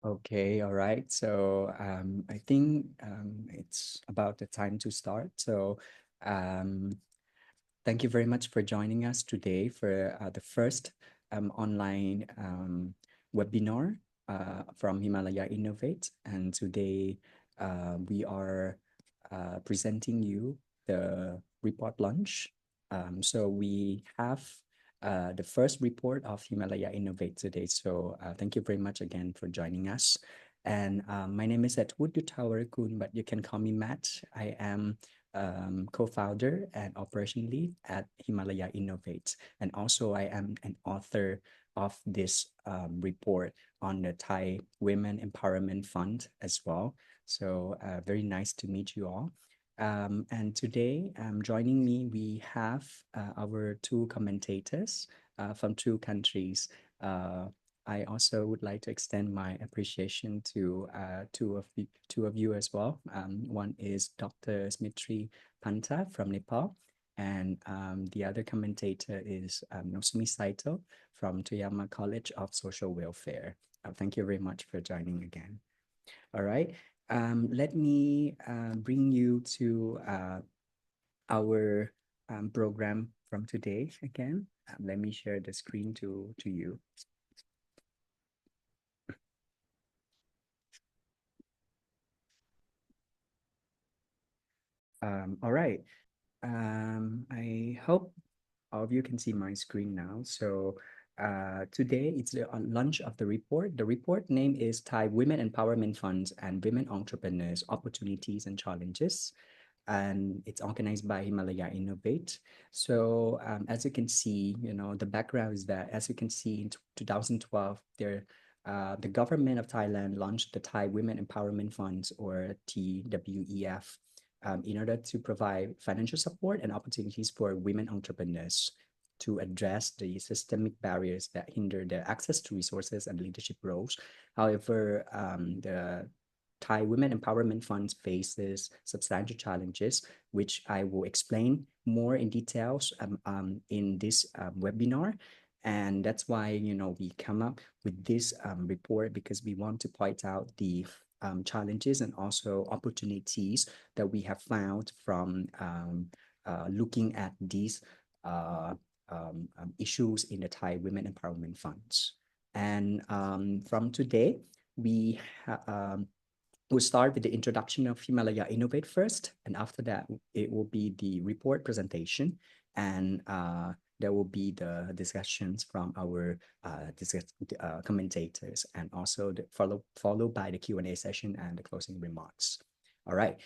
Okay, all right. So I think it's about the time to start. So um, thank you very much for joining us today for the first online webinar from Himalaya Innovate. And today we are presenting you the report launch. So we have the first report of Himalaya Innovate today. So thank you very much again for joining us. And my name is Yutthaworakool, but you can call me Matt. I am co-founder and operation lead at Himalaya Innovate. And also I am an author of this report on the Thai Women Empowerment Fund as well. So very nice to meet you all. And today, joining me, we have our two commentators from two countries. Uh, I also would like to extend my appreciation to two of you as well. One is Dr. Smrittee Panta from Nepal, and the other commentator is Nozomi Saito from Toyama College of Social Welfare. Thank you very much for joining again. All right. Let me bring you to our program from today again. Let me share the screen to you. All right. I hope all of you can see my screen now. So today it's the launch of the report. The report name is Thai Women Empowerment Funds and Women Entrepreneurs Opportunities and Challenges. And it's organized by Himalaya Innovate. So as you can see, the background is that as you can see in 2012, the government of Thailand launched the Thai Women Empowerment Funds, or TWEF, in order to provide financial support and opportunities for women entrepreneurs to address the systemic barriers that hinder their access to resources and leadership roles. However, the Thai Women Empowerment Funds faces substantial challenges, which I will explain more in details in this webinar. And that's why, we come up with this report, because we want to point out the challenges and also opportunities that we have found from looking at these issues in the Thai Women Empowerment Funds. And from today, we we'll start with the introduction of Himalaya Innovate first, and after that, it will be the report presentation, and there will be the discussions from our commentators, and also followed by the Q&A session and the closing remarks. All right.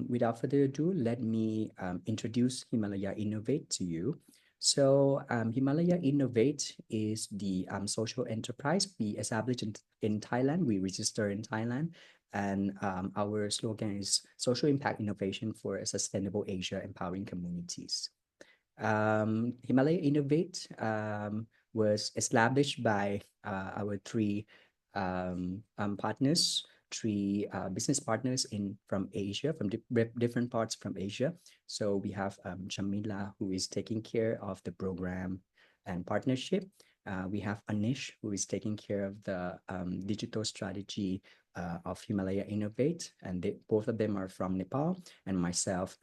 Without further ado, let me introduce Himalaya Innovate to you. So Himalaya Innovate is the social enterprise we established in Thailand. We register in Thailand, and our slogan is Social Impact Innovation for a Sustainable Asia, Empowering Communities. Himalaya Innovate was established by our three partners, three business partners from Asia, from different parts from Asia. So we have Jamila, who is taking care of the program and partnership. We have Anish, who is taking care of the digital strategy of Himalaya Innovate, and both of them are from Nepal, and myself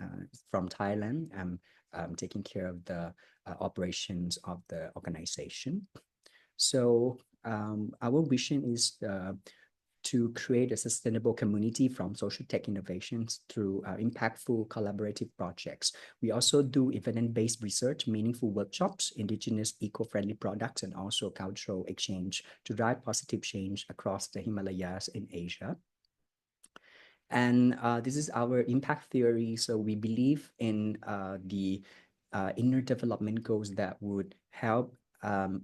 from Thailand. Taking care of the operations of the organization. So our vision is to create a sustainable community from social tech innovations through impactful collaborative projects. We also do evidence-based research, meaningful workshops, indigenous eco-friendly products, and also cultural exchange to drive positive change across the Himalayas in Asia. And this is our impact theory. So we believe in the inner development goals that would help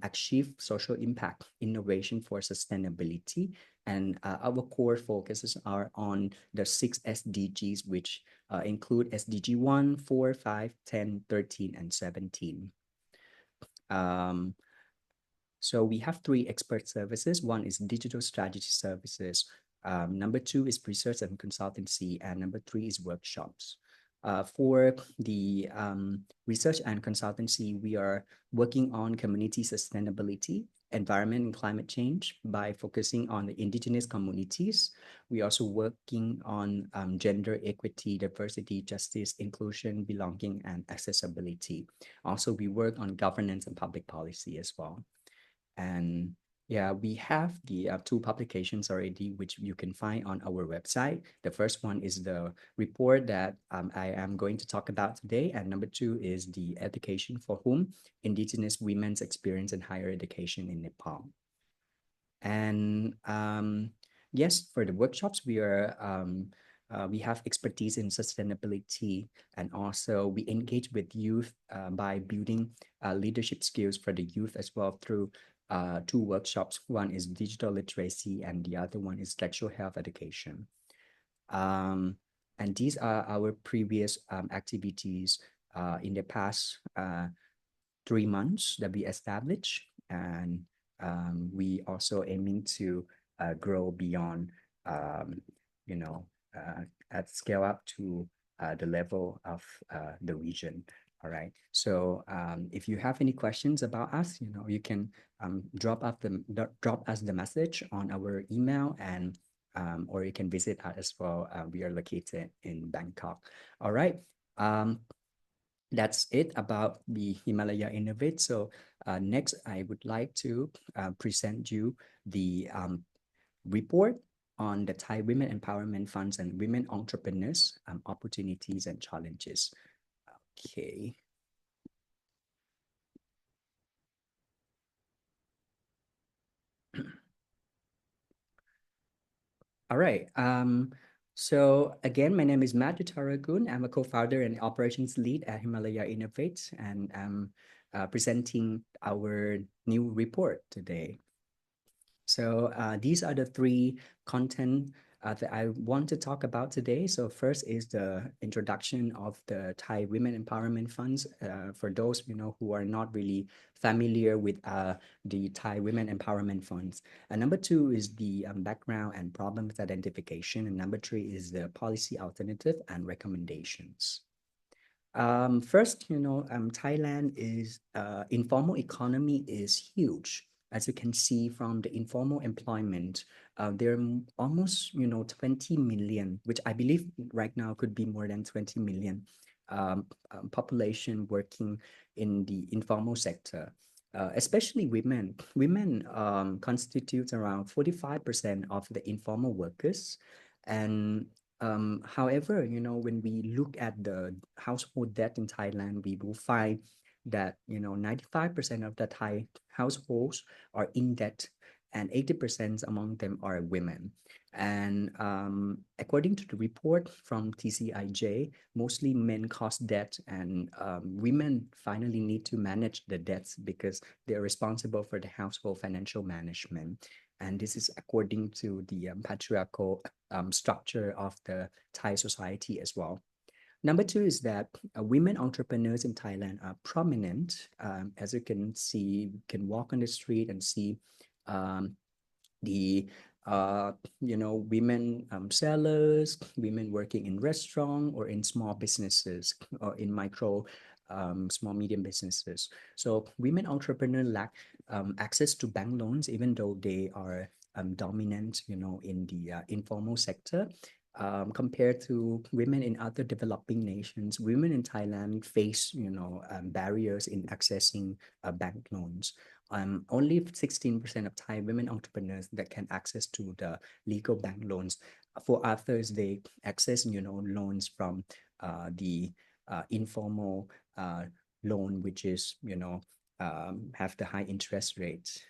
achieve social impact, innovation for sustainability. And our core focuses are on the 6 SDGs, which include SDG 1, 4, 5, 10, 13, and 17. So we have three expert services. One is digital strategy services. Number two is research and consultancy. And number three is workshops. For the research and consultancy, we are working on community sustainability environment and climate change by focusing on the indigenous communities. We also working on gender equity, diversity, justice, inclusion, belonging, and accessibility. Also, we work on governance and public policy as well. And yeah, we have the two publications already, which you can find on our website. The first one is the report that I am going to talk about today. And number two is the education for whom Indigenous women's experience in higher education in Nepal. And yes, for the workshops, we have expertise in sustainability, and also we engage with youth by building leadership skills for the youth as well through two workshops. One is digital literacy, and the other one is sexual health education. Um, and these are our previous activities in the past 3 months that we established, and we also aiming to grow beyond, um, you know, at scale up to the level of the region. All right. So if you have any questions about us, you can drop us the message on our email, and or you can visit us as well. We are located in Bangkok. All right. That's it about the Himalaya Innovate. So next, I would like to present you the report on the Thai Women Empowerment Funds and Women Entrepreneurs Opportunities and Challenges. Okay. All right. So again, my name is Matt Yutthaworakool. I'm a co-founder and operations lead at Himalaya Innovate, and I'm presenting our new report today. So these are the three content that I want to talk about today. So first is the introduction of the Thai Women Empowerment Funds. For those who are not really familiar with the Thai Women Empowerment Funds. Number two is the background and problems identification. And number three is the policy alternative and recommendations. First, Thailand is informal economy is huge. As you can see from the informal employment, there are almost 20 million, which I believe right now could be more than 20 million population working in the informal sector. Especially women. Women constitute around 45% of the informal workers, and however, when we look at the household debt in Thailand, we will find that 95% of the Thai households are in debt, and 80% among them are women. And according to the report from TCIJ, mostly men cause debt, and women finally need to manage the debts because they're responsible for the household financial management. And this is according to the patriarchal structure of the Thai society as well. Number two is that women entrepreneurs in Thailand are prominent. As you can see, you can walk on the street and see um, the women sellers, women working in restaurant or in small businesses or in micro small medium businesses. So women entrepreneurs lack access to bank loans, even though they are dominant in the informal sector. Compared to women in other developing nations, women in Thailand face barriers in accessing bank loans. Only 16% of Thai women entrepreneurs that can access to the legal bank loans. For others, they access loans from the informal loan, which is have the high interest rates.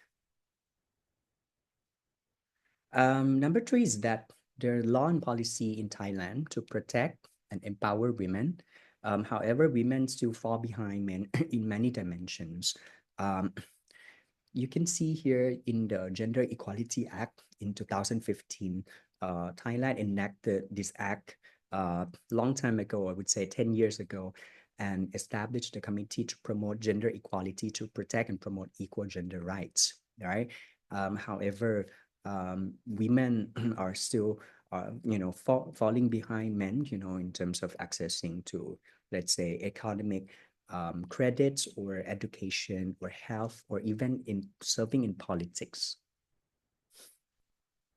Number three is that there are law and policy in Thailand to protect and empower women. However, women still fall behind men in many dimensions. Um, you can see here in the Gender Equality Act in 2015, Thailand enacted this act long time ago, I would say 10 years ago, and established a committee to promote gender equality to protect and promote equal gender rights, right? However, women are still, falling behind men, in terms of accessing to, let's say, economic credits or education or health or even in serving in politics.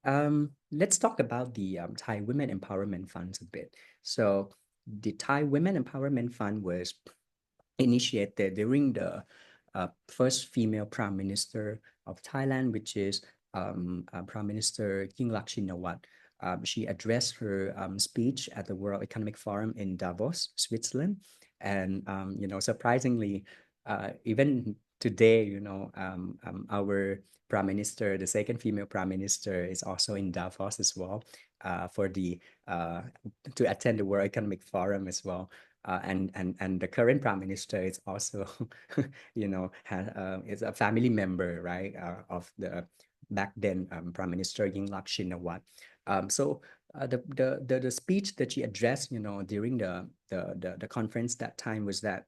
Let's talk about the Thai Women Empowerment Funds a bit. So the Thai Women Empowerment Fund was initiated during the first female prime minister of Thailand, which is Prime Minister Yingluck Shinawatra. She addressed her speech at the World Economic Forum in Davos, Switzerland, and surprisingly, even today, our prime minister, the second female prime minister, is also in Davos as well for the to attend the World Economic Forum as well. And the current prime minister is also, is a family member, right, of the back then Prime Minister Yingluck Shinawatra. The speech that she addressed, during the conference that time was that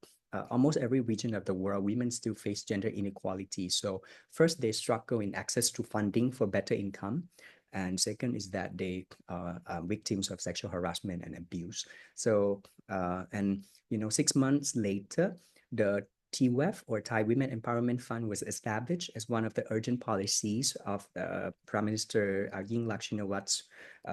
almost every region of the world, women still face gender inequality. So first, they struggle in access to funding for better income. And second is that they are victims of sexual harassment and abuse. So, and 6 months later, the TWEF or Thai Women Empowerment Fund was established as one of the urgent policies of Prime Minister Yingluck Shinawatra's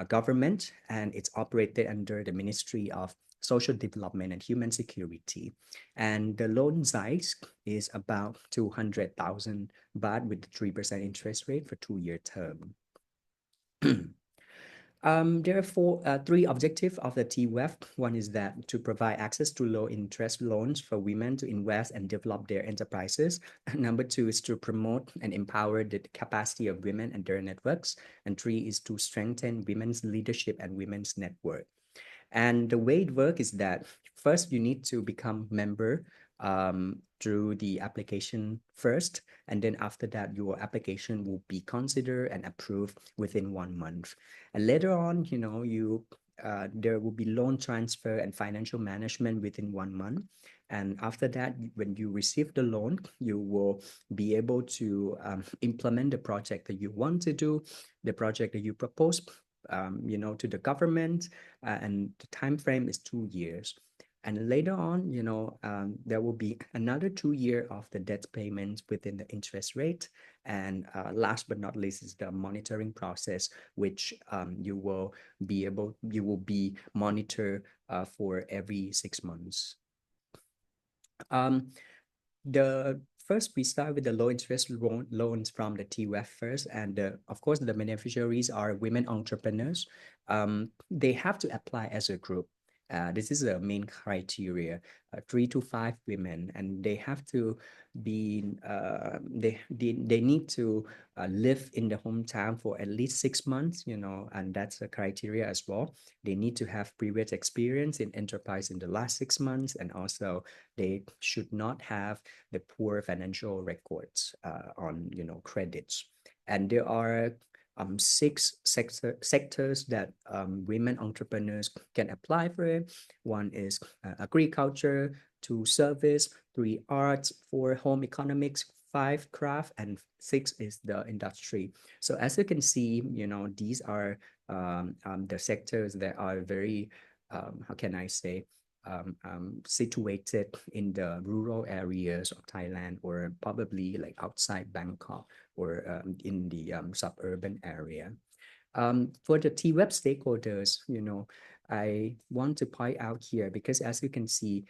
government, and it's operated under the Ministry of Social Development and Human Security. And the loan size is about 200,000 baht with 3% interest rate for 2-year term. There are three objectives of the TWEF. One is that to provide access to low interest loans for women to invest and develop their enterprises. Number two is to promote and empower the capacity of women and their networks. And three is to strengthen women's leadership and women's network. And the way it works is that first you need to become member through the application first, and then after that your application will be considered and approved within 1 month. And later on, there will be loan transfer and financial management within 1 month. And after that, when you receive the loan, you will be able to implement the project that you want to do, the project that you propose, to the government, and the time frame is 2 years. And later on, there will be another 2 year of the debt payments within the interest rate. And last but not least is the monitoring process, which you will be monitored for every 6 months. The first we start with the low interest loans from the TWEF first, and of course the beneficiaries are women entrepreneurs. They have to apply as a group. This is the main criteria, 3 to 5 women, and they have to be they need to live in the hometown for at least 6 months, and that's a criteria as well. They need to have previous experience in enterprise in the last 6 months, and also they should not have the poor financial records on credits. And there are six sectors that women entrepreneurs can apply for it. One is agriculture, 2 service, 3 arts, 4 home economics, 5 craft, and 6 is the industry. So as you can see, these are the sectors that are very, how can I say, situated in the rural areas of Thailand, or probably like outside Bangkok, or in the suburban area. For the TWEB stakeholders, I want to point out here, because as you can see,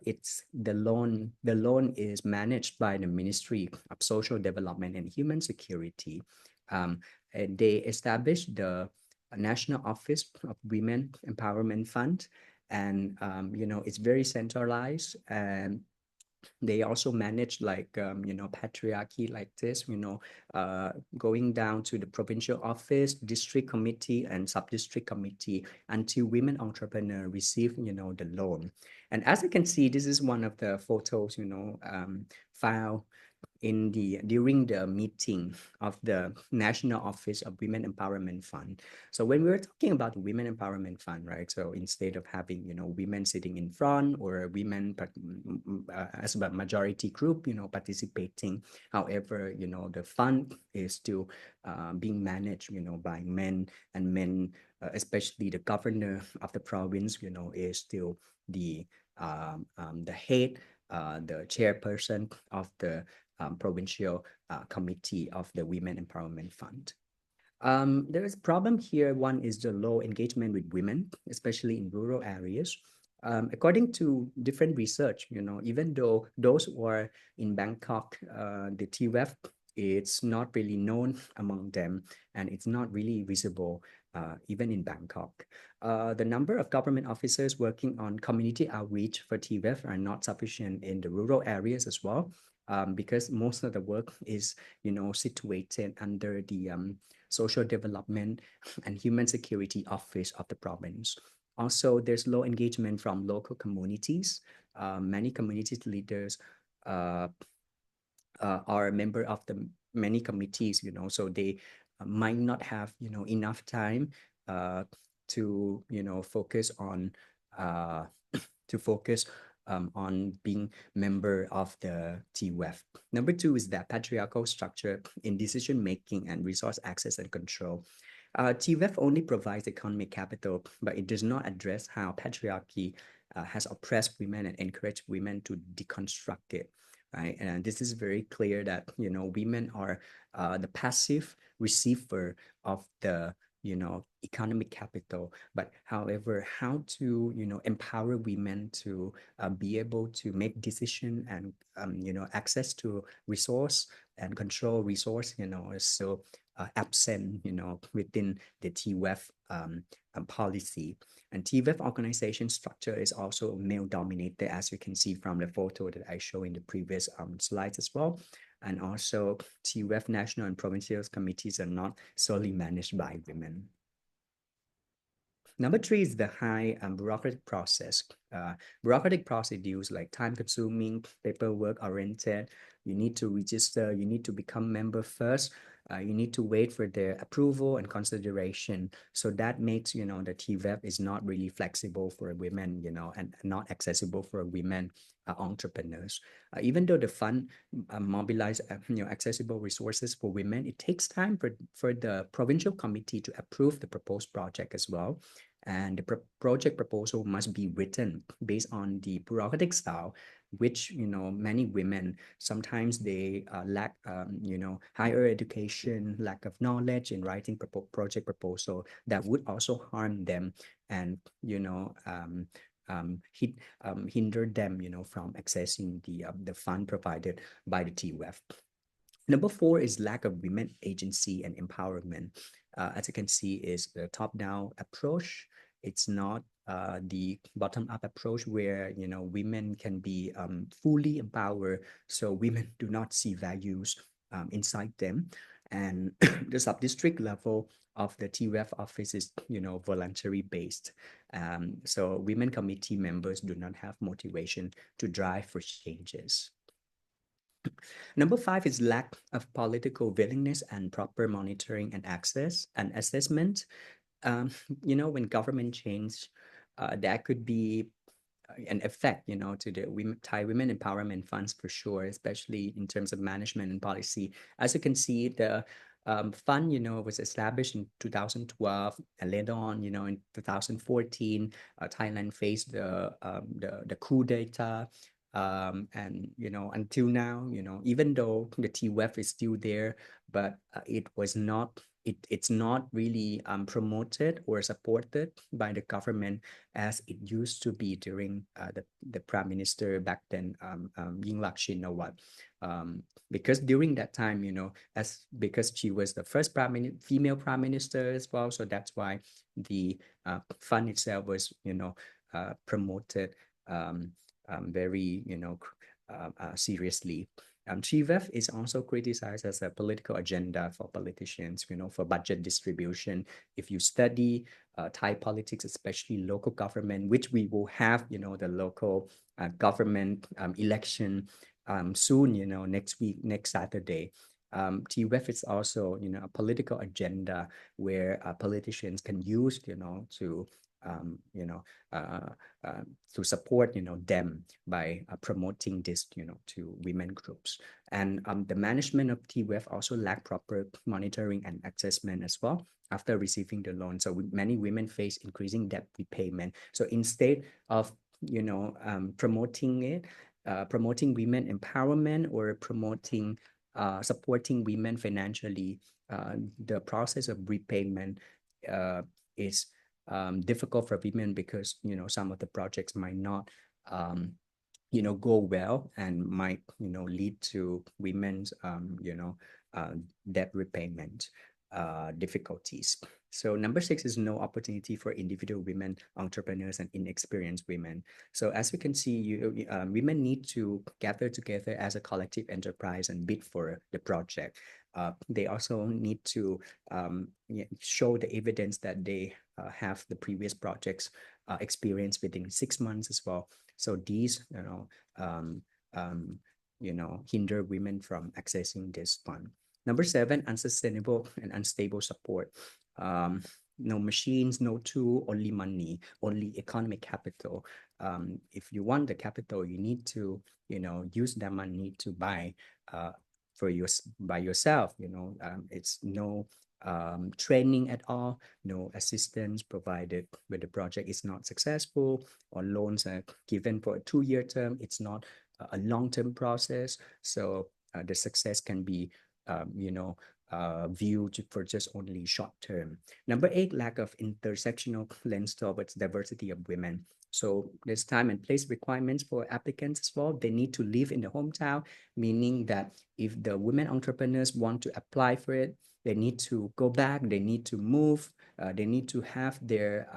it's the loan. The loan is managed by the Ministry of Social Development and Human Security. And they established the National Office of Women Empowerment Fund, and it's very centralized, and they also manage like patriarchy like this, going down to the provincial office, district committee, and sub-district committee, until women entrepreneur receive the loan. And as you can see, this is one of the photos filed during the meeting of the National Office of Women Empowerment Fund. So when we were talking about the Women Empowerment Fund, right? So instead of having women sitting in front, or women as a majority group participating, however the fund is still being managed by men, and men, especially the governor of the province, is still the head the chairperson of the provincial committee of the Women Empowerment Fund. There is a problem here. One is the low engagement with women, especially in rural areas. According to different research, even though those who are in Bangkok, the TWEF, it's not really known among them, and it's not really visible even in Bangkok. The number of government officers working on community outreach for TWEF are not sufficient in the rural areas as well, because most of the work is, situated under the Social Development and Human Security Office of the province. Also, there's low engagement from local communities. Many community leaders uh, are a member of the many committees, so they might not have, enough time uh, to, focus on uh, to focus on being member of the TWEF. Number two is that patriarchal structure in decision making and resource access and control. TWEF only provides economic capital, but it does not address how patriarchy has oppressed women and encouraged women to deconstruct it. Right, and this is very clear that women are the passive receiver of the economic capital, but however how to empower women to be able to make decision and access to resource and control resource is so absent within the TWEF policy. And TWEF organization structure is also male dominated, as you can see from the photo that I show in the previous slides as well. And also TWEF national and provincial committees are not solely managed by women. Number three is the high bureaucratic process. Bureaucratic procedures like time-consuming, paperwork-oriented. You need to register. You need to become member first. You need to wait for their approval and consideration. So that makes the TWEF is not really flexible for women, and not accessible for women entrepreneurs. Even though the fund mobilize accessible resources for women, it takes time for the provincial committee to approve the proposed project as well. And the project proposal must be written based on the bureaucratic style, which many women sometimes they lack higher education, lack of knowledge in writing project proposal that would also harm them and hinder them from accessing the fund provided by the TWEF. Number four is lack of women agency and empowerment. As you can see, is the top-down approach. It's not the bottom-up approach where women can be fully empowered. So women do not see values inside them, and the sub-district level of the TWEF office is voluntary based. So women committee members do not have motivation to drive for changes. Number five is lack of political willingness and proper monitoring and access and assessment. Um, when government change, that could be an effect, to the Thai Women Empowerment Funds for sure, especially in terms of management and policy. As you can see, the fund, was established in 2012, and later on, in 2014, Thailand faced the coup d'etat, and until now, even though the TWEF is still there, but it's not really promoted or supported by the government as it used to be during the prime minister back then, Yingluck Shinawatra. Because during that time, because she was the first female prime minister as well, so that's why the fund itself was promoted very seriously. TWEF is also criticized as a political agenda for politicians, for budget distribution. If you study Thai politics, especially local government, which we will have, the local government election soon, next week, next Saturday. TWEF is also, a political agenda where politicians can use, to um, you know, uh, to support, them by promoting this, to women groups. And the management of TWEF also lack proper monitoring and assessment as well after receiving the loan. So many women face increasing debt repayment. So instead of, promoting it, promoting women empowerment or promoting supporting women financially, the process of repayment is difficult for women because some of the projects might not go well and might lead to women's debt repayment difficulties. So number 6 is no opportunity for individual women entrepreneurs and inexperienced women. So as we can see, women need to gather together as a collective enterprise and bid for the project. They also need to show the evidence that they have the previous projects experience within 6 months as well. So these, um, hinder women from accessing this fund. Number 7, unsustainable and unstable support. No machines, no tool, only money, only economic capital. If you want the capital, you need to, use that money to buy for your by yourself. It's no training at all, no assistance provided when the project is not successful, or loans are given for a 2-year term. It's not a long-term process. So the success can be, viewed for just only short term. Number 8, lack of intersectional lens towards diversity of women. So there's time and place requirements for applicants as well. They need to live in the hometown, meaning that if the women entrepreneurs want to apply for it, they need to go back, they need to move, they need to have their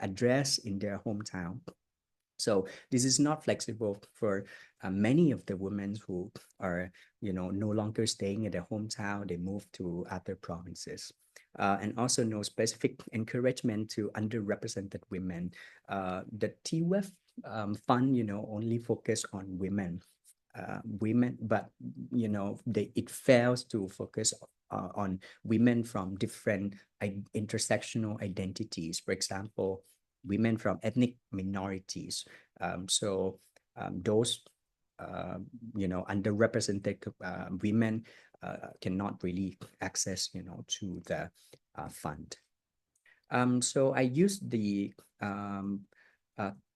address in their hometown. So this is not flexible for many of the women who are, no longer staying in their hometown. They move to other provinces. And also no specific encouragement to underrepresented women. The TWEF fund, only focus on women. But it fails to focus on women from different intersectional identities. For example, women from ethnic minorities. Those underrepresented women cannot really access to the fund. So I used the uh,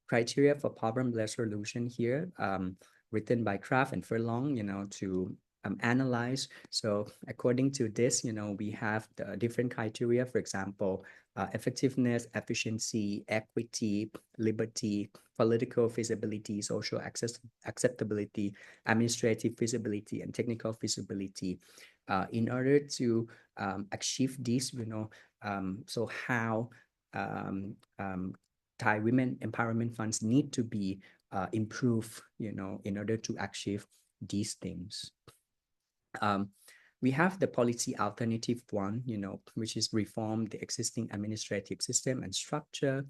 criteria for problem resolution here, written by Kraft and Furlong, to analyze. So according to this, we have the different criteria. For example, effectiveness, efficiency, equity, liberty, political feasibility, social acceptability, administrative feasibility, and technical feasibility. In order to achieve this, so how Thai women empowerment funds need to be improved, in order to achieve these things. We have the policy alternative one, which is reform the existing administrative system and structure.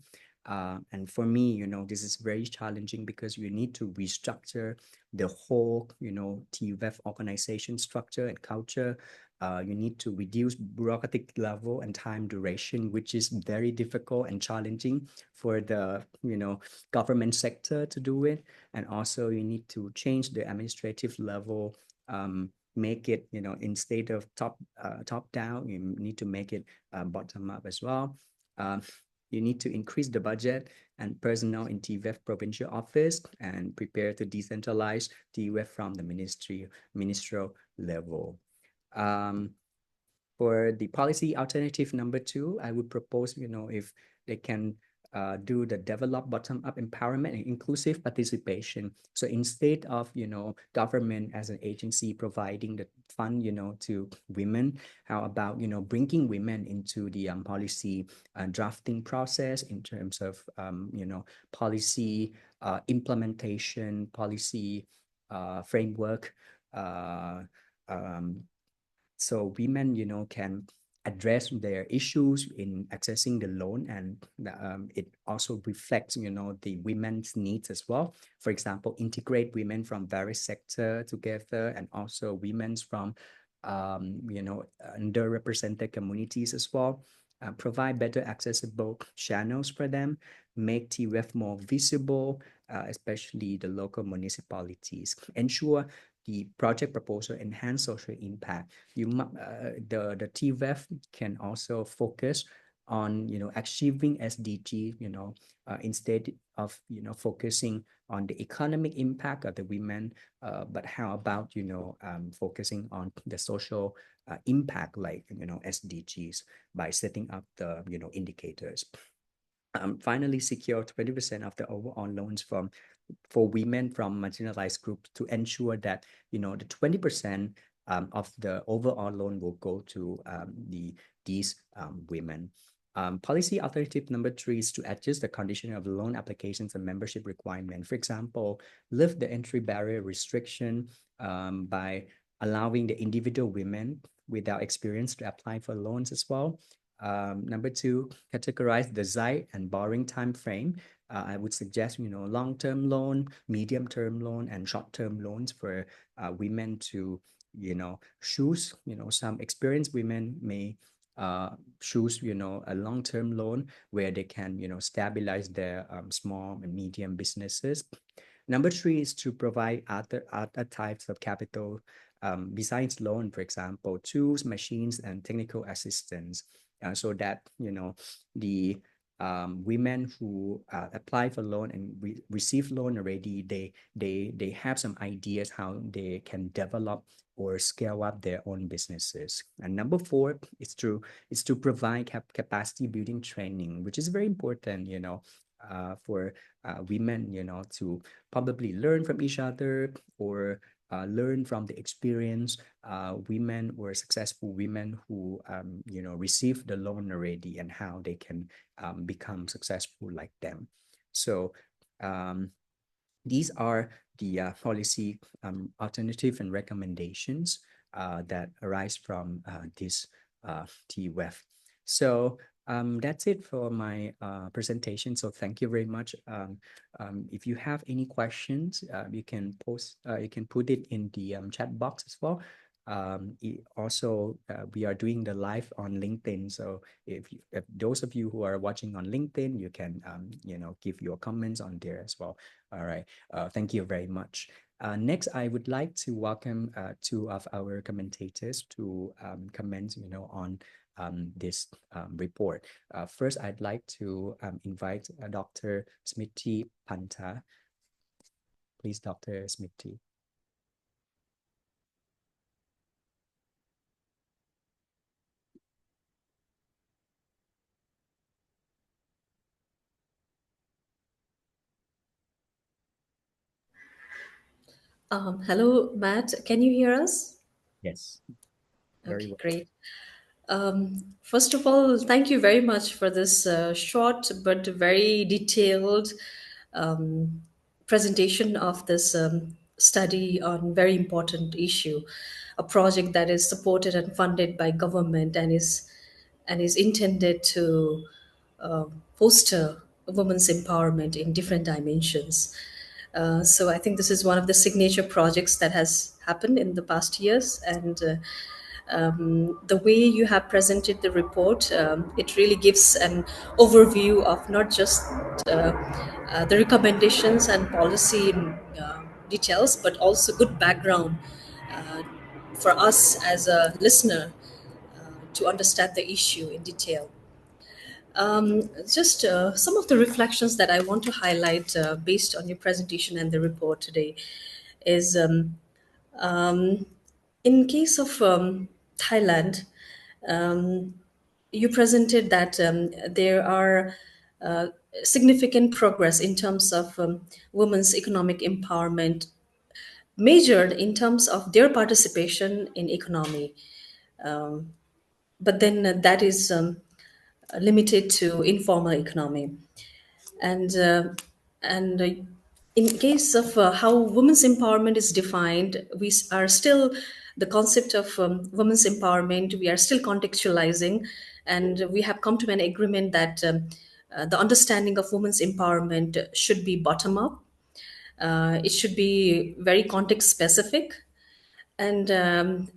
And for me, this is very challenging because you need to restructure the whole, TWEF organization structure and culture. You need to reduce bureaucratic level and time duration, which is very difficult and challenging for the, government sector to do it. And also you need to change the administrative level, make it, instead of top down, you need to make it bottom up as well. You need to increase the budget and personnel in TWEF provincial office and prepare to decentralize TWEF from the ministerial level. For the policy alternative number 2, I would propose, if they can do the develop bottom-up empowerment and inclusive participation. So instead of, government as an agency providing the fund, to women, how about, bringing women into the policy drafting process in terms of, policy implementation, policy framework, so women, can address their issues in accessing the loan, and it also reflects, the women's needs as well. For example, integrate women from various sectors together, and also women's from, underrepresented communities as well. Provide better accessible channels for them, make TWEF more visible, especially the local municipalities. Ensure the project proposal enhance social impact. The TWEF can also focus on achieving SDG, instead of focusing on the economic impact of the women, but how about focusing on the social impact, like SDGs, by setting up the indicators. Finally, secure 20% of the overall loans for women from marginalized groups to ensure that the 20% of the overall loan will go to these women. Policy alternative number 3 is to adjust the condition of loan applications and membership requirement. For example, lift the entry barrier restriction by allowing the individual women without experience to apply for loans as well. Number 2, categorize the ZAI and borrowing time frame. I would suggest, long-term loan, medium-term loan, and short-term loans for women to, choose. Some experienced women may choose, a long-term loan where they can, stabilize their small and medium businesses. Number 3 is to provide other types of capital besides loan, for example, tools, machines, and technical assistance, so that the women who apply for loan and receive loan already, they have some ideas how they can develop or scale up their own businesses. And number 4 is to provide capacity building training, which is very important, for women, to probably learn from each other, or learn from the experience women or successful women who received the loan already, and how they can become successful like them. So these are the policy alternative and recommendations that arise from this TWEF. So that's it for my presentation. So thank you very much. If you have any questions, you can put it in the chat box as well. Also, we are doing the live on LinkedIn. So if those of you who are watching on LinkedIn, you can give your comments on there as well. All right. Thank you very much. Next, I would like to welcome 2 of our commentators to comment, on this report. First, I'd like to invite Dr. Smrittee Panta. Please, Dr. Smrittee. Hello, Matt. Can you hear us? Yes, very Okay, well. great. First of all, thank you very much for this short but very detailed um, presentation of this study on very important issue, a project that is supported and funded by government and is intended to foster women's empowerment in different dimensions. So I think this is one of the signature projects that has happened in the past years, and the way you have presented the report, it really gives an overview of not just the recommendations and policy details, but also good background uh, for us as a listener to understand the issue in detail. Just some of the reflections that I want to highlight based on your presentation and the report today is in case of Thailand, you presented that there are significant progress in terms of women's economic empowerment, measured in terms of their participation in economy. But then that is limited to informal economy. And and in case of how women's empowerment is defined, we are still the concept of women's empowerment. We are still contextualizing, and we have come to an agreement that the understanding of women's empowerment should be bottom up. It should be very context specific, and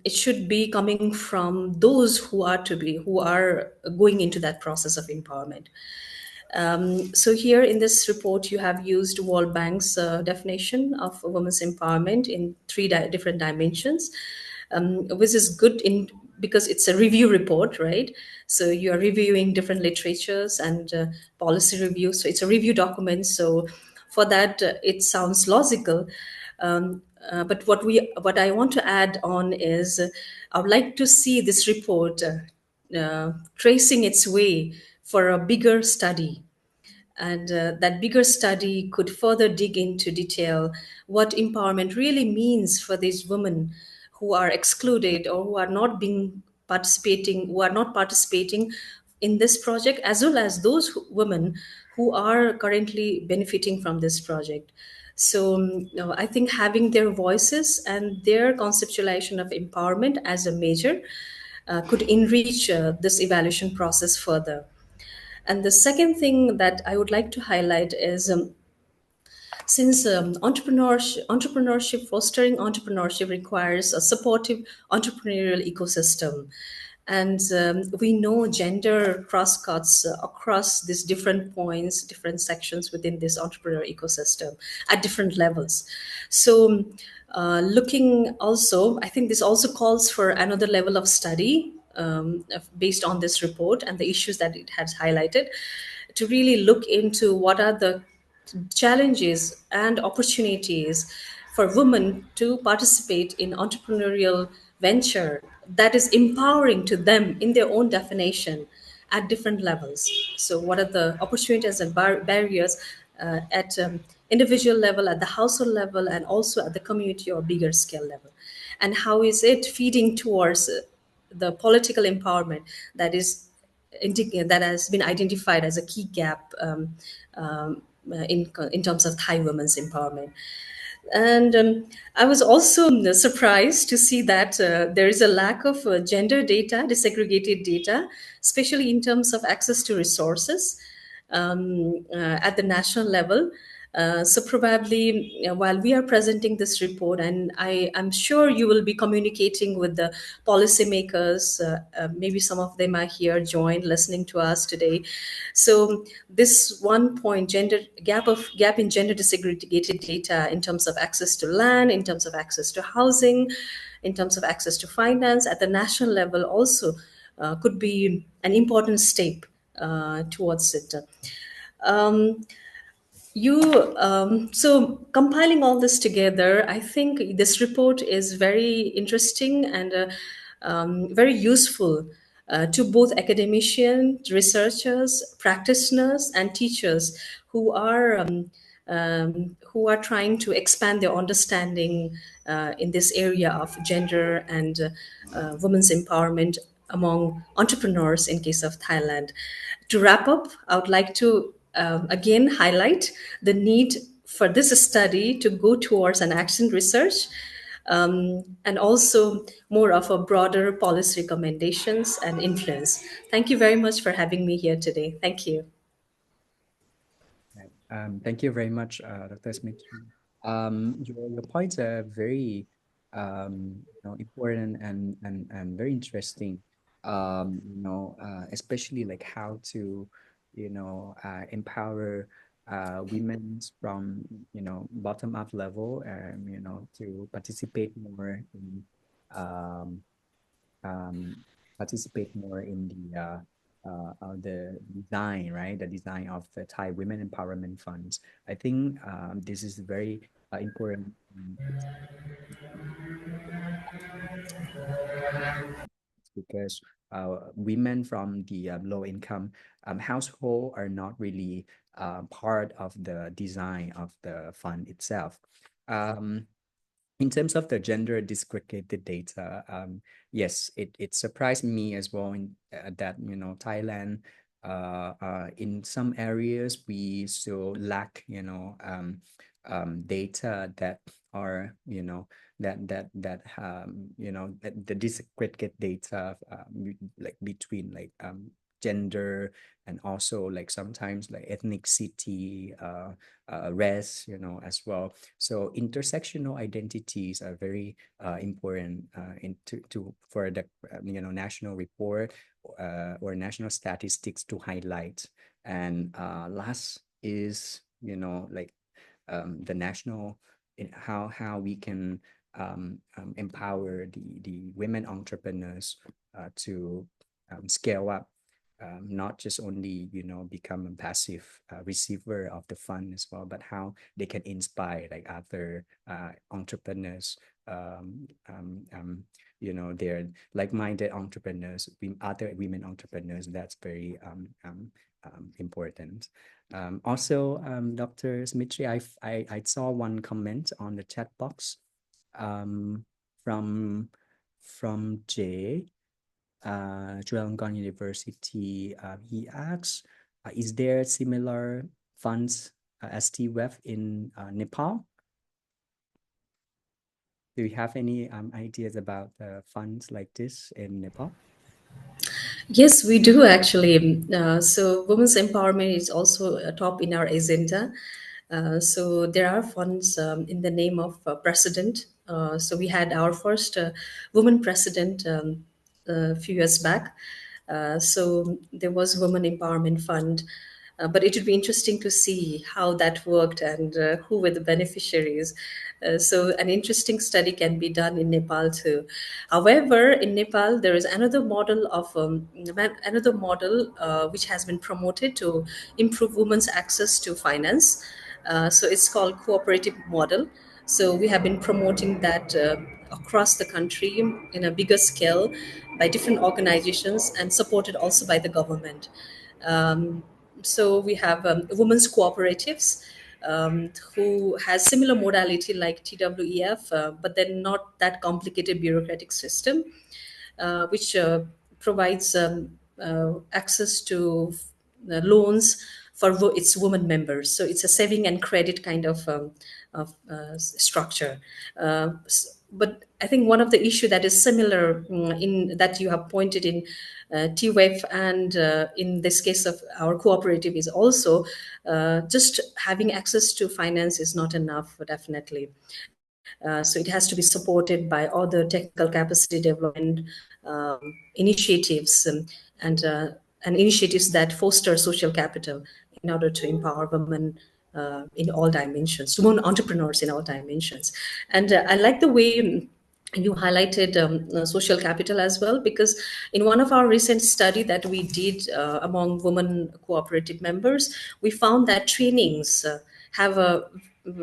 it should be coming from those who are going into that process of empowerment. So here in this report, you have used World Bank's definition of women's empowerment in three different dimensions, which is good in because it's a review report, right? So you are reviewing different literatures and policy review. So it's a review document. So for that, it sounds logical. But what I want to add on is I would like to see this report tracing its way for a bigger study, and that bigger study could further dig into detail what empowerment really means for these women who are excluded or who are not participating in this project, as well as those women who are currently benefiting from this project. So I think having their voices and their conceptualization of empowerment as a major could enrich this evaluation process further. And the second thing that I would like to highlight is, since fostering entrepreneurship requires a supportive entrepreneurial ecosystem. And we know gender crosscuts across these different points, different sections within this entrepreneurial ecosystem at different levels. So, looking also, I think this also calls for another level of study based on this report and the issues that it has highlighted, to really look into what are the challenges and opportunities for women to participate in entrepreneurial venture that is empowering to them in their own definition at different levels. So what are the opportunities and barriers at individual level, at the household level, and also at the community or bigger scale level, and how is it feeding towards the political empowerment that is that has been identified as a key gap in terms of Thai women's empowerment. And I was also surprised to see that there is a lack of gender data, disaggregated data, especially in terms of access to resources at the national level. So probably while we are presenting this report, and I'm sure you will be communicating with the policymakers, maybe some of them are here joined listening to us today. So this one point, gap in gender disaggregated data in terms of access to land, in terms of access to housing, in terms of access to finance at the national level also could be an important step towards it. Um, so compiling all this together, I think this report is very interesting and very useful to both academicians, researchers, practitioners, and teachers who are trying to expand their understanding in this area of gender and women's empowerment among entrepreneurs in case of Thailand. To wrap up, I would like to again highlight the need for this study to go towards an action research, and also more of a broader policy recommendations and influence. Thank you very much for having me here today. Thank you. Right. Thank you very much, Dr. Smith. Your points are very important and very interesting. Especially like how to empower women from bottom up level, to um, um, participate more in the design, right? The design of the Thai Women Empowerment Funds. I think this is very important, because women from the low income household are not really part of the design of the fund itself. Um, In terms of the gender disaggregated data, yes, it surprised me as well that Thailand, in some areas we still lack data that are that the disaggregate data, like between like gender, and also like sometimes like ethnicity, race, as well. So intersectional identities are very important for the national report or national statistics to highlight. And last is the national, how we can empower the women entrepreneurs to scale up, not just only become a passive receiver of the fund as well, but how they can inspire like other entrepreneurs, they're like-minded entrepreneurs, other women entrepreneurs. That's very important. Also, Dr. Smrittee, I saw one comment on the chat box um, from Jay, Chulalongkorn University. He asks, is there similar funds as TWEF in Nepal? Do you have any ideas about funds like this in Nepal? Yes, we do actually. So, women's empowerment is also a top in our agenda. So, there are funds in the name of president. So, we had our first woman president a few years back. So, there was Women Empowerment Fund. But it would be interesting to see how that worked and who were the beneficiaries. So, an interesting study can be done in Nepal too. However, in Nepal, there is another model which has been promoted to improve women's access to finance. So, it's called cooperative model. So, we have been promoting that across the country in a bigger scale by different organizations and supported also by the government. Um, so we have women's cooperatives who has similar modality like TWEF, but then not that complicated bureaucratic system, which provides access to loans for its women members. So it's a saving and credit kind of structure. But I think one of the issue that is similar in that you have pointed in TWEF and in this case of our cooperative is also just having access to finance is not enough, definitely. So it has to be supported by other technical capacity development initiatives and initiatives that foster social capital in order to empower women in all dimensions, women entrepreneurs in all dimensions. And I like the way you highlighted social capital as well, because in one of our recent study that we did among women cooperative members, we found that trainings have a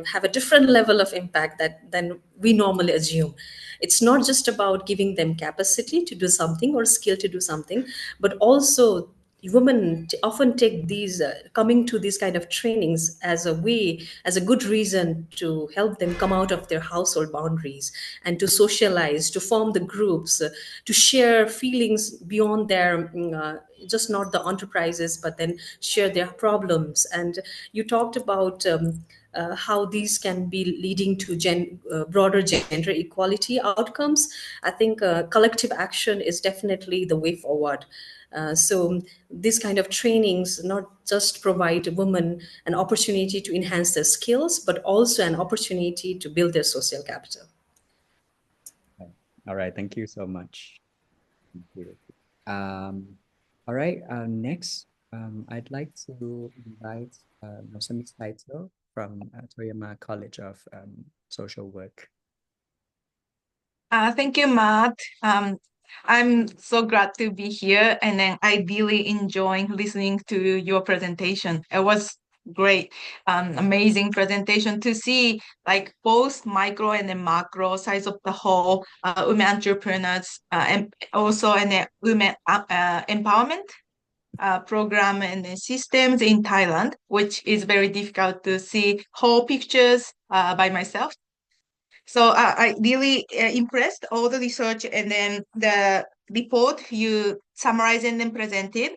have a different level of impact than we normally assume. It's not just about giving them capacity to do something or skill to do something, but also women often take these coming to these kind of trainings as a way, as a good reason to help them come out of their household boundaries and to socialize, to form the groups, to share feelings beyond their just not the enterprises, but then share their problems. And you talked about how these can be leading to broader gender equality outcomes. I think collective action is definitely the way forward. So these kind of trainings not just provide women an opportunity to enhance their skills, but also an opportunity to build their social capital. Okay. All right, thank you so much. Thank you. Um, all right, next, I'd like to invite Nozomi Saito from Toyama College of Social Work. Thank you, Matt. I'm so glad to be here, and then I really enjoying listening to your presentation. It was great, amazing presentation to see like both micro and the macro size of the whole women entrepreneurs, and also and the women empowerment program and the systems in Thailand, which is very difficult to see whole pictures by myself. So I really impressed all the research and then the report you summarized and then presented.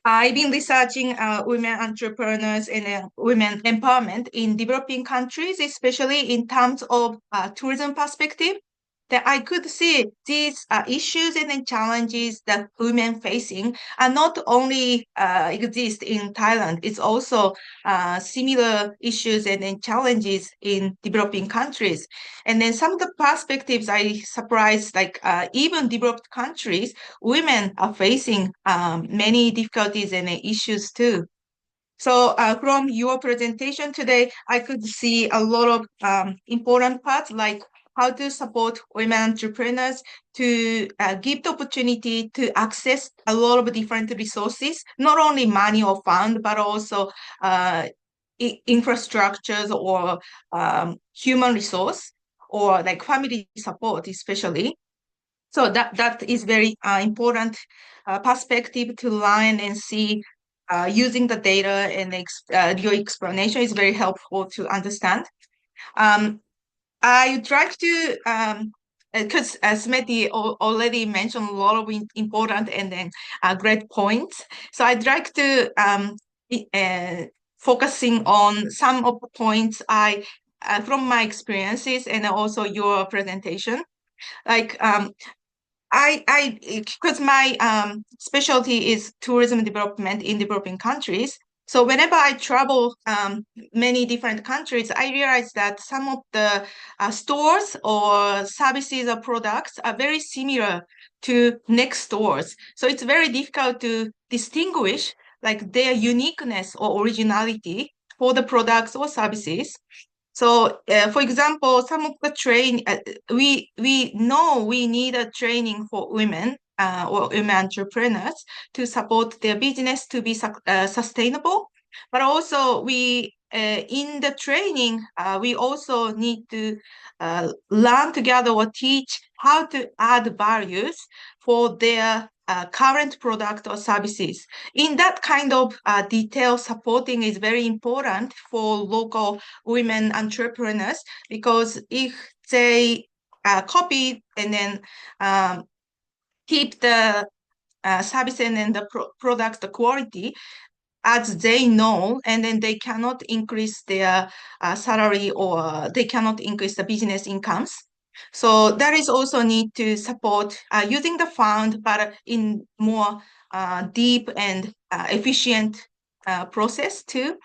I've been researching women entrepreneurs and women empowerment in developing countries, especially in terms of tourism perspective. That I could see these issues and then challenges that women facing are not only exist in Thailand. It's also similar issues and then challenges in developing countries. And then some of the perspectives I surprised, like even developed countries women are facing many difficulties and issues too. So from your presentation today, I could see a lot of important parts like how to support women entrepreneurs to give the opportunity to access a lot of different resources, not only money or fund, but also infrastructures or human resource or like family support, especially. So that is very important perspective to learn and see. Using the data and your explanation is very helpful to understand. I would like to, because Smrittee already mentioned a lot of important and then great points. So I'd like to focusing on some of the points from my experiences and also your presentation. Like because my specialty is tourism development in developing countries. So whenever I travel many different countries, I realize that some of the stores or services or products are very similar to next stores. So it's very difficult to distinguish like their uniqueness or originality for the products or services. So, for example, some of the we know we need a training for women or women entrepreneurs to support their business to be sustainable. But also, in the training, we also need to learn together or teach how to add values for their current product or services. In that kind of detail supporting is very important for local women entrepreneurs, because if they copy and then keep the service and then the product quality as they know, and then they cannot increase their salary or they cannot increase the business incomes. So that is also need to support using the fund, but in more deep and efficient process too.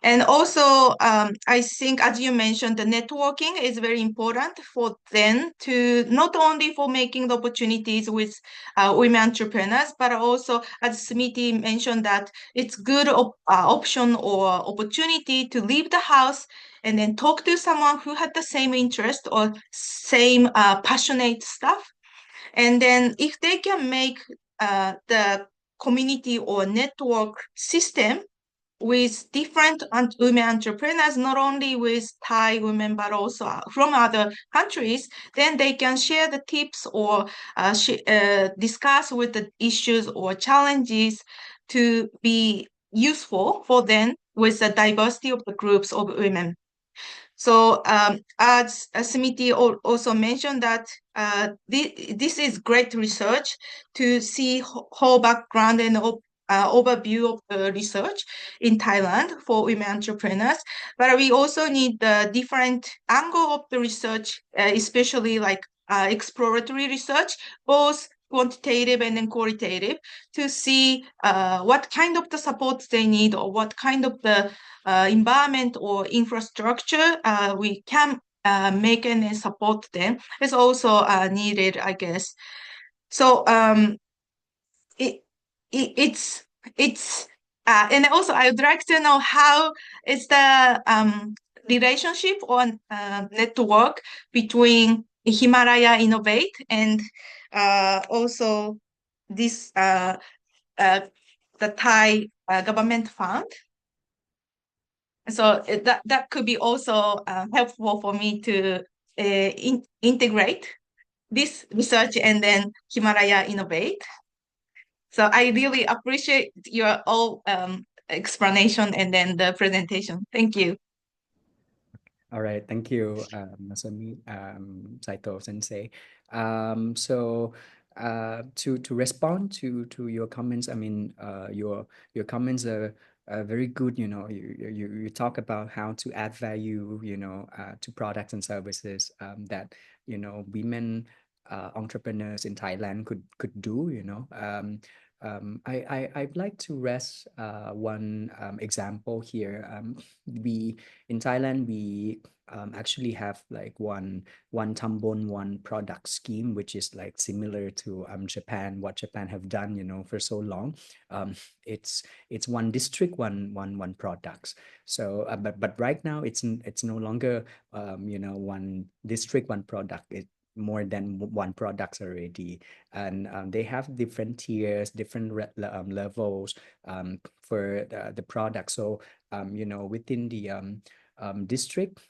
And also, I think, as you mentioned, the networking is very important for them to not only for making the opportunities with women entrepreneurs, but also, as Smrittee mentioned, that it's good option or opportunity to leave the house and then talk to someone who had the same interest or same passionate stuff. And then if they can make the community or network system with different women entrepreneurs, not only with Thai women, but also from other countries, then they can share the tips or discuss with the issues or challenges to be useful for them with the diversity of the groups of women. So as Smrittee also mentioned that this is great research to see whole background and overview of the research in Thailand for women entrepreneurs. But we also need the different angle of the research, especially like exploratory research, both quantitative and then qualitative, to see what kind of the support they need or what kind of the environment or infrastructure we can make and support them is also needed, I guess. So it's and also I would like to know how is the relationship or network between Himalaya Innovate and also this the Thai government fund. So that could be also helpful for me to integrate this research and then Himalaya Innovate. So I really appreciate your all explanation and then the presentation. Thank you. All right, thank you, Nozomi, Saito Sensei. So to respond to your comments, I mean, your comments are very good. You know, you talk about how to add value, you know, to products and services that women entrepreneurs in Thailand could do. You know, I'd like to rest one example here. We in Thailand we actually have like one tambon one product scheme, which is like similar to Japan, what Japan have done, you know, for so long. Um, it's one district, one products. So, but right now it's no longer you know, one district, one product. It more than one products already, and they have different tiers, different levels for the product. So you know, within the district,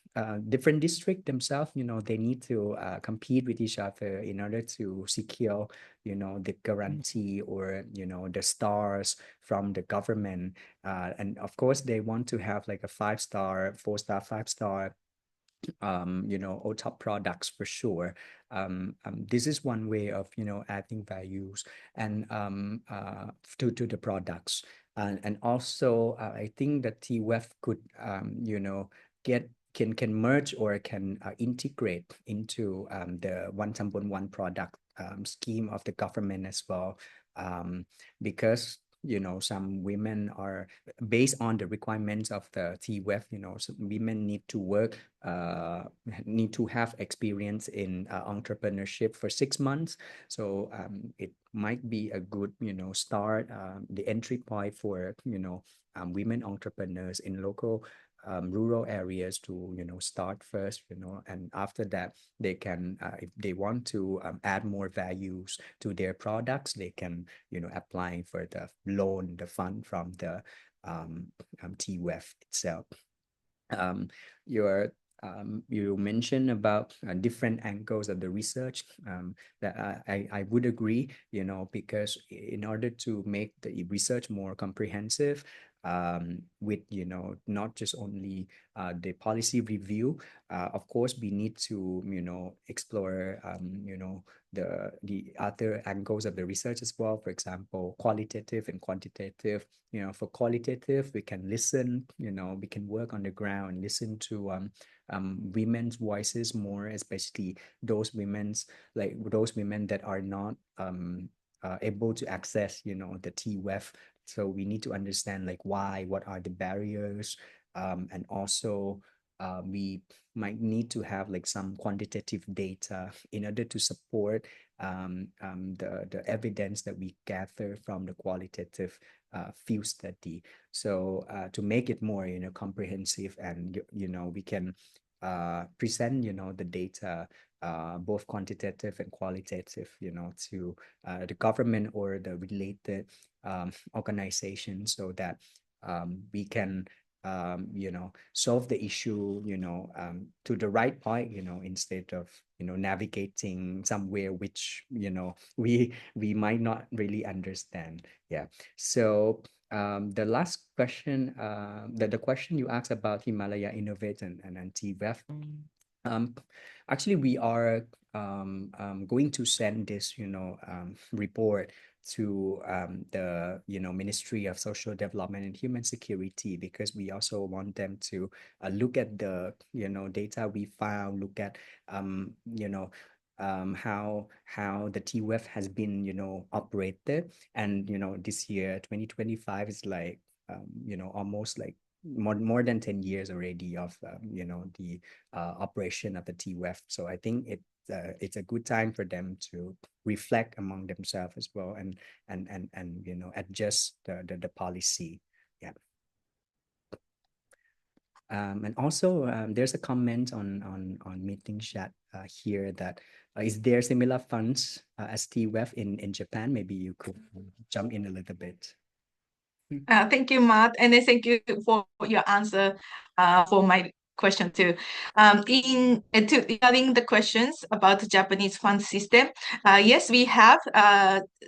different district themselves, you know, they need to compete with each other in order to secure, you know, the guarantee or, you know, the stars from the government. And of course, they want to have like a 5-star, 4-star, 5-star you know, or top products for sure. This is one way of, you know, adding values and to the products. And also, I think that TWEF could, you know, get can merge or can integrate into the one Tambon one product scheme of the government as well, because you know, some women are based on the requirements of the TWEF, you know, so women need to work, need to have experience in entrepreneurship for 6 months. So it might be a good, you know, start, the entry point for, you know, women entrepreneurs in local rural areas to, you know, start first, you know, and after that, they can, if they want to add more values to their products, they can, you know, apply for the loan, the fund from the TWEF itself. Um, your you mentioned about different angles of the research, that I would agree, you know, because in order to make the research more comprehensive, with, you know, not just only the policy review, of course, we need to, you know, explore, you know, the other angles of the research as well. For example, qualitative and quantitative. You know, for qualitative, we can listen, you know, we can work on the ground, listen to women's voices more, especially those women's, like those women that are not able to access, you know, the TWEF. So we need to understand like why, what are the barriers, and also we might need to have like some quantitative data in order to support the evidence that we gather from the qualitative field study. So to make it more, you know, comprehensive, and you know, we can present, you know, the data, both quantitative and qualitative, you know, to the government or the related organization, so that we can you know, solve the issue, you know, to the right point, you know, instead of, you know, navigating somewhere which, you know, we might not really understand. Yeah. So the last question, the question you asked about Himalaya Innovate and TWEF, um, actually we are going to send this, you know, report to the, you know, Ministry of Social Development and Human Security, because we also want them to look at the, you know, data we found, look at you know, how the TWEF has been, you know, operated. And you know, this year 2025 is like you know, almost like more than 10 years already of you know, the operation of the TWEF. So I think it's a good time for them to reflect among themselves as well, and you know, adjust the policy. Yeah. And also, there's a comment on meeting chat here that is there similar funds as TWEF in Japan? Maybe you could jump in a little bit. Thank you, Matt, and thank you for your answer for my question too. Regarding the questions about the Japanese fund system, yes, we have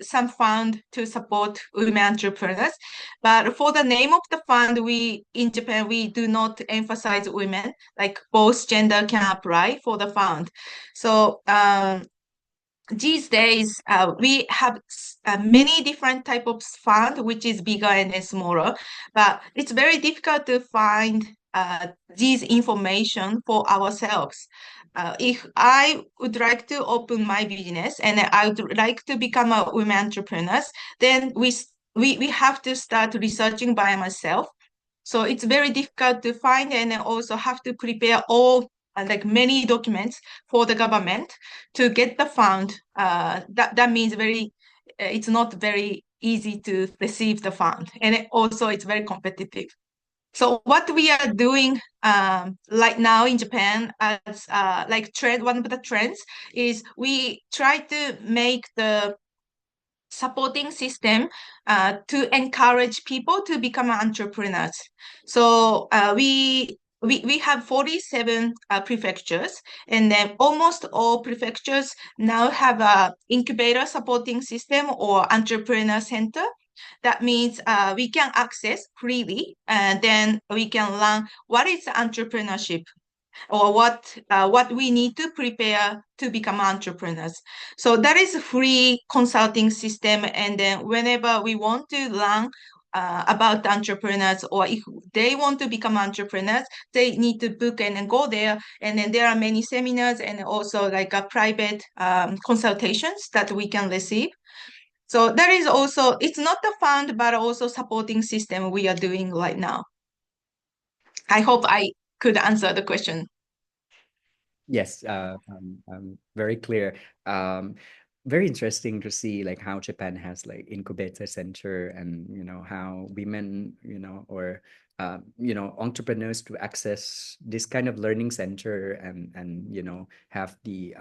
some fund to support women entrepreneurs, but for the name of the fund, we in Japan we do not emphasize women. Like both gender can apply for the fund. So these days we have many different type of fund, which is bigger and smaller, but it's very difficult to find these information for ourselves. If I would like to open my business and I would like to become a women entrepreneurs, then we have to start researching by myself. So it's very difficult to find, and also have to prepare all like many documents for the government to get the fund. That means it's not very easy to receive the fund, and also it's very competitive. So what we are doing right now in Japan as like trend, one of the trends is we try to make the supporting system to encourage people to become entrepreneurs. So we have 47 prefectures, and then almost all prefectures now have a incubator supporting system or entrepreneur center. That means we can access freely, and then we can learn what is entrepreneurship, or what we need to prepare to become entrepreneurs. So that is a free consulting system, and then whenever we want to learn about entrepreneurs, or if they want to become entrepreneurs, they need to book and then go there. And then there are many seminars and also like a private consultations that we can receive. So that is also, it's not the fund, but also supporting system we are doing right now. I hope I could answer the question. Yes, very clear. Very interesting to see like how Japan has like incubator center, and how women, or entrepreneurs to access this kind of learning center, and have the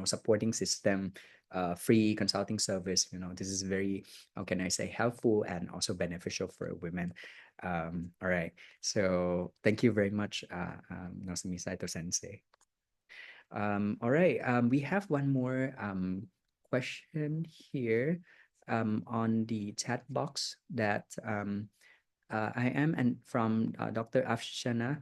supporting system, free consulting service. This is very, how can I say, helpful and also beneficial for women. All right, so thank you very much, Nozomi Saito Sensei. All right. We have one more question here on the chat box that I am and from Dr. Afshana.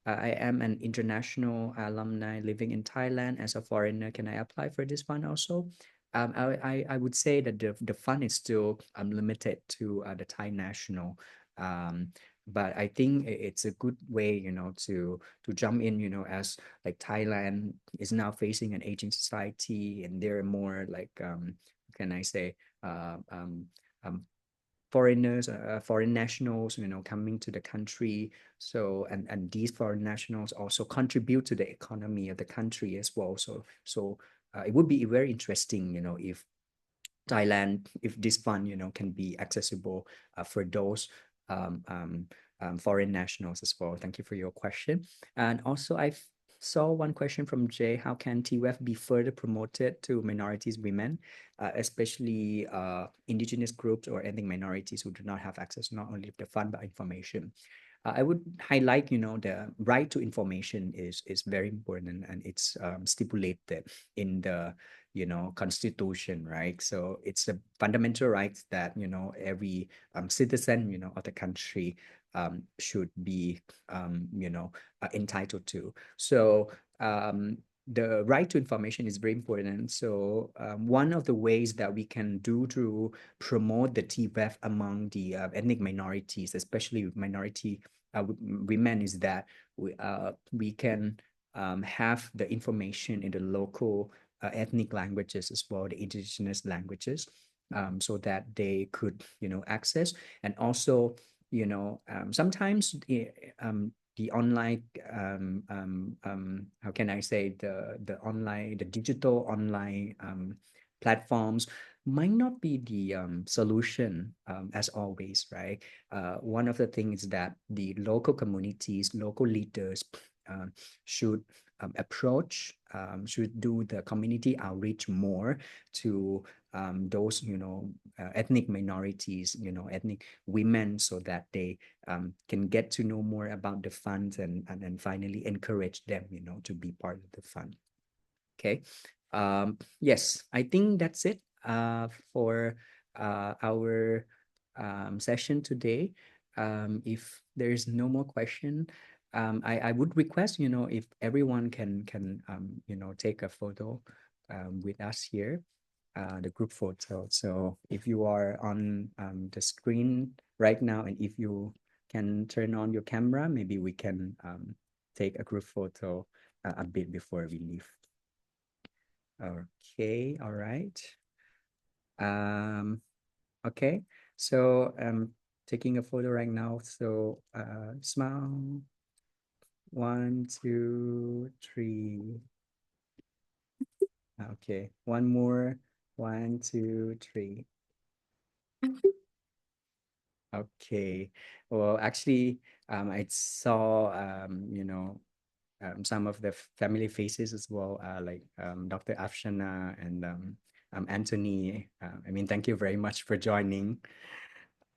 I am an international alumni living in Thailand. As a foreigner, can I apply for this fund also? I would say that the fund is still limited to the Thai national. Um, but I think it's a good way, to jump in, as like Thailand is now facing an aging society, and there are more like can I say um, foreigners, foreign nationals, coming to the country. So and these foreign nationals also contribute to the economy of the country as well. So it would be very interesting, if Thailand, if this fund, can be accessible for those um, um, foreign nationals as well. Thank you for your question. And also, I saw one question from Jay. How can TWEF be further promoted to minorities, women, especially indigenous groups or ethnic minorities who do not have access not only to the fund but information? I would highlight, the right to information is very important, and it's stipulated in the constitution, right? So it's a fundamental right that every citizen of the country should be entitled to. So the right to information is very important. So one of the ways that we can do to promote the TWEF among the ethnic minorities, especially minority women, is that we can have the information in the local ethnic languages as well, the indigenous languages, so that they could access. And also sometimes the online how can I say, the digital online platforms might not be the solution as always, right? One of the things that the local communities, local leaders should approach, should do the community outreach more to those ethnic minorities, ethnic women, so that they can get to know more about the funds, and then finally encourage them to be part of the fund. Okay. Yes, I think that's it for our session today. If there's no more question, I would request, if everyone can take a photo with us here, the group photo. So if you are on the screen right now, and if you can turn on your camera, maybe we can take a group photo a bit before we leave. Okay, all right. Okay, so taking a photo right now. So smile. 1, 2, 3. Okay, one more. 1, 2, 3. Okay. Well, actually, I saw some of the family faces as well, like Dr. Afshana and Anthony. I mean, thank you very much for joining.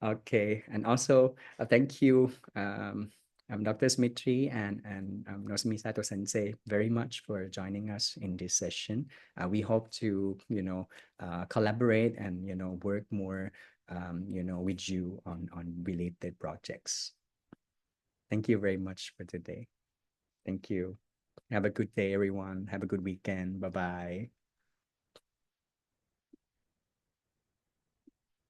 Okay, and also thank you, Dr. Smrittee and Nozomi Saito Sensei very much for joining us in this session. We hope to, collaborate and, work more, with you on related projects. Thank you very much for today. Thank you. Have a good day, everyone. Have a good weekend. Bye-bye.